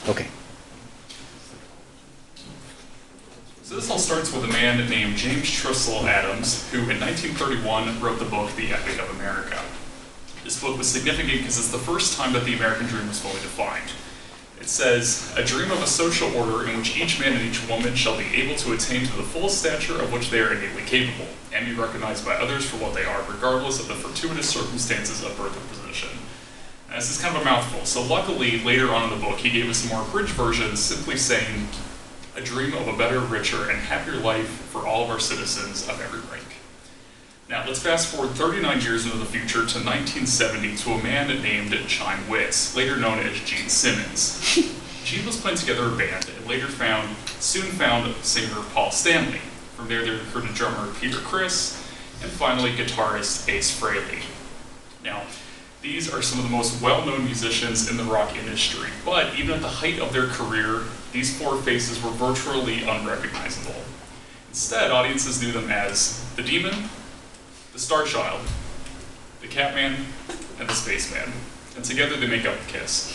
Okay. So this all starts with a man named James Trissell Adams, who in 1931 wrote the book, The Epic of America. This book was significant because it's the first time that the American dream was fully defined. It says, "A dream of a social order in which each man and each woman shall be able to attain to the full stature of which they are innately capable, and be recognized by others for what they are, regardless of the fortuitous circumstances of birth or position." And this is kind of a mouthful, so luckily, later on in the book, he gave us a more abridged version, simply saying, "A dream of a better, richer, and happier life for all of our citizens of every rank." Now, let's fast forward 39 years into the future to 1970 to a man named Chime Witz, later known as Gene Simmons. Gene was playing together a band and soon found singer Paul Stanley. From there, they recruited drummer Peter Criss, and finally guitarist Ace Frehley. Now, these are some of the most well-known musicians in the rock industry, but even at the height of their career, these four faces were virtually unrecognizable. Instead, audiences knew them as the Demon, the Star Child, the Catman, and the Spaceman. And together they make up Kiss.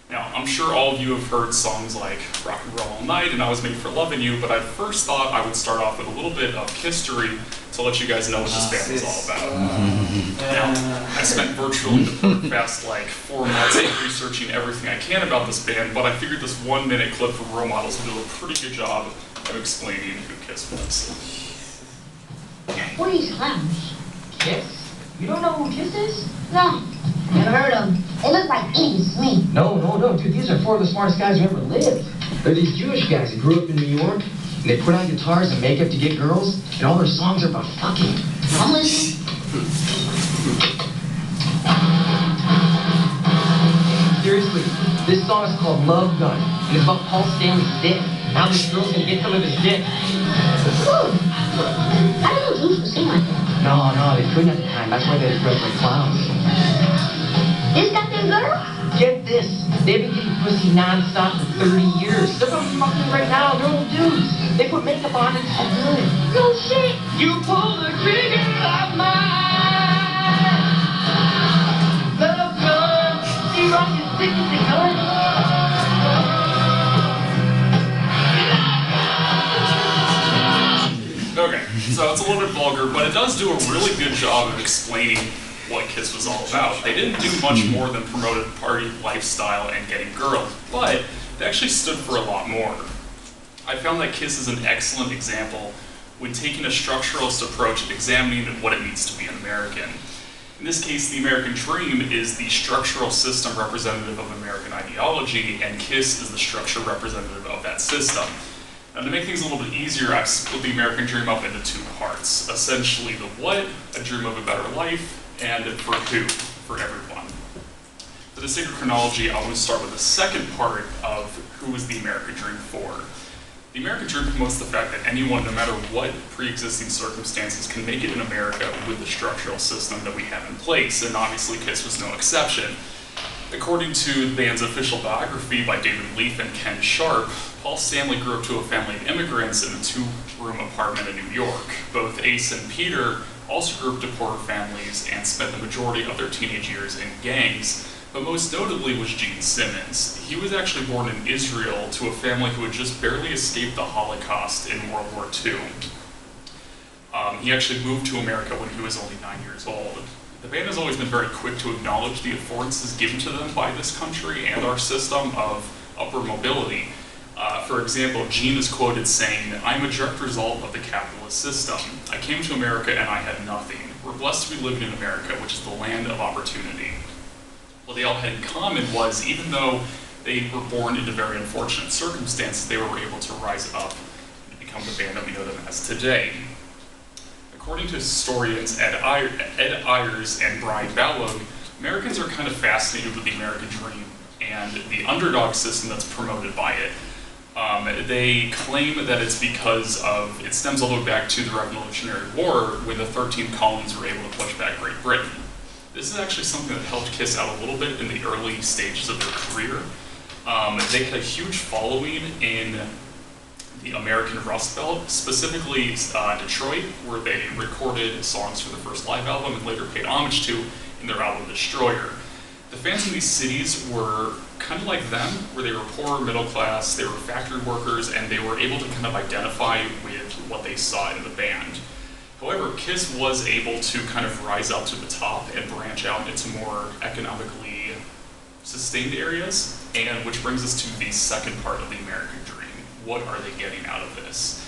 Now, I'm sure all of you have heard songs like Rock and Roll All Night and I Was Made for Loving You, but I first thought I would start off with a little bit of history to let you guys know what this band was all about. Now, I spent virtually the past 4 months researching everything I can about this band, but I figured this 1-minute clip from Role Models would do a pretty good job of explaining who Kiss was. What are these clowns? Kiss? You don't know who Kiss is? No, never heard of them. They look like idiots to me. No, dude, these are 4 of the smartest guys who ever lived. They're these Jewish guys who grew up in New York, and they put on guitars and makeup to get girls, and all their songs are about fucking. I'm listening. Seriously, this song is called Love Gun, and it's about Paul Stanley's dick. Now this girl's gonna get some of his dick. Ooh. I don't know Jews would sing like that. No, they couldn't at the time. That's why they dressed like clowns. This got that girl? Get this. They've been getting pussy non-stop for 30 years. They're probably fucking right now. They're old dudes. They put makeup on and it's good. No shit. You pull the trigger of mine. Love gun. See wrong is sick as the gun. Okay, so it's a little bit vulgar, but it does do a really good job of explaining what Kiss was all about. They didn't do much more than promote a party lifestyle and getting girls, but they actually stood for a lot more. I found that Kiss is an excellent example when taking a structuralist approach and examining what it means to be an American. In this case, the American dream is the structural system representative of American ideology, and Kiss is the structure representative of that system. Now, to make things a little bit easier, I've split the American dream up into 2 parts. Essentially the what, a dream of a better life, and for who, for everyone. For the sake of chronology, I want to start with the second part of who is the American dream for. The American dream promotes the fact that anyone, no matter what pre-existing circumstances, can make it in America with the structural system that we have in place, and obviously Kiss was no exception. According to the band's official biography by David Leaf and Ken Sharp, Paul Stanley grew up to a family of immigrants in a 2-room apartment in New York. Both Ace and Peter also grew up to poorer families and spent the majority of their teenage years in gangs, but most notably was Gene Simmons. He was actually born in Israel to a family who had just barely escaped the Holocaust in World War II. He actually moved to America when he was only 9 years old. The band has always been very quick to acknowledge the affordances given to them by this country and our system of upward mobility. For example, Gene is quoted saying, "I'm a direct result of the capitalist system. I came to America and I had nothing. We're blessed to be living in America, which is the land of opportunity." What they all had in common was, even though they were born into very unfortunate circumstances, they were able to rise up and become the band that we know them as today. According to historians Ed Ayers and Brian Ballog, Americans are kind of fascinated with the American dream and the underdog system that's promoted by it. They claim that it's because it stems all the way back to the Revolutionary War, when the 13 colonies were able to push back Great Britain. This is actually something that helped Kiss out a little bit in the early stages of their career. They had a huge following in the American Rust Belt, specifically Detroit, where they recorded songs for the first live album and later paid homage to in their album Destroyer. The fans in these cities were kind of like them, where they were poor, middle class, they were factory workers, and they were able to kind of identify with what they saw in the band. However, Kiss was able to kind of rise up to the top and branch out into more economically sustained areas, and which brings us to the second part of the American dream. What are they getting out of this?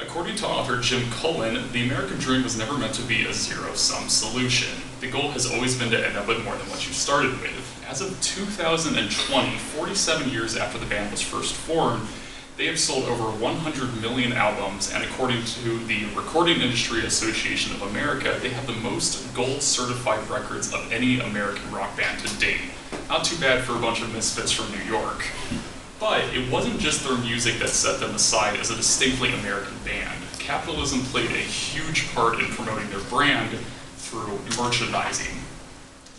According to author Jim Cullen, the American dream was never meant to be a zero-sum solution. The goal has always been to end up with more than what you started with. As of 2020, 47 years after the band was first formed, they have sold over 100 million albums, and according to the Recording Industry Association of America, they have the most gold-certified records of any American rock band to date. Not too bad for a bunch of misfits from New York. But it wasn't just their music that set them aside as a distinctly American band. Capitalism played a huge part in promoting their brand through merchandising.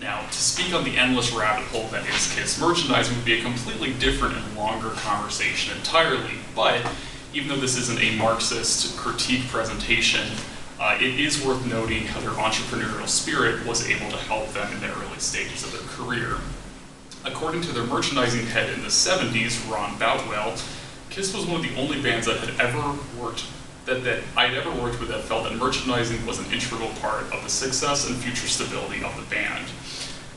Now, to speak on the endless rabbit hole that is Kiss merchandising would be a completely different and longer conversation entirely, but even though this isn't a Marxist critique presentation, it is worth noting how their entrepreneurial spirit was able to help them in the early stages of their career. According to their merchandising head in the 70s, Ron Boutwell, Kiss was one of the only bands that had ever worked I had ever worked with that felt that merchandising was an integral part of the success and future stability of the band.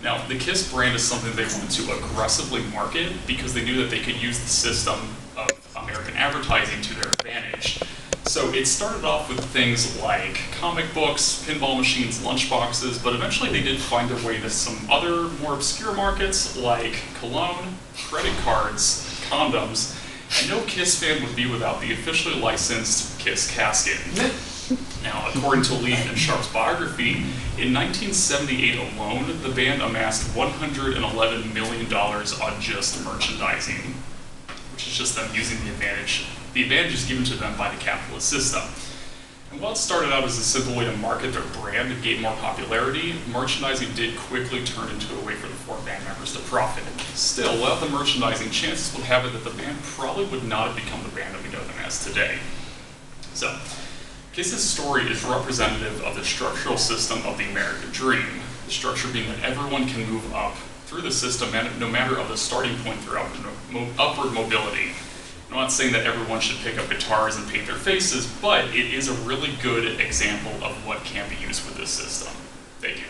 Now, the Kiss brand is something they wanted to aggressively market because they knew that they could use the system of American advertising to their advantage. So it started off with things like comic books, pinball machines, lunchboxes, but eventually they did find their way to some other more obscure markets like cologne, credit cards, condoms, and no Kiss fan would be without the officially licensed Kiss casket. Now, according to Leith and Sharp's biography, in 1978 alone, the band amassed $111 million on just merchandising, which is just them using the advantages given to them by the capitalist system. And while it started out as a simple way to market their brand and gain more popularity, merchandising did quickly turn into a way for the four band members to profit. Still, without the merchandising, chances would have it that the band probably would not have become the band that we know them as today. So, Kiss's story is representative of the structural system of the American dream, the structure being that everyone can move up through the system no matter of the starting point through upward mobility. I'm not saying that everyone should pick up guitars and paint their faces, but it is a really good example of what can be used with this system. Thank you.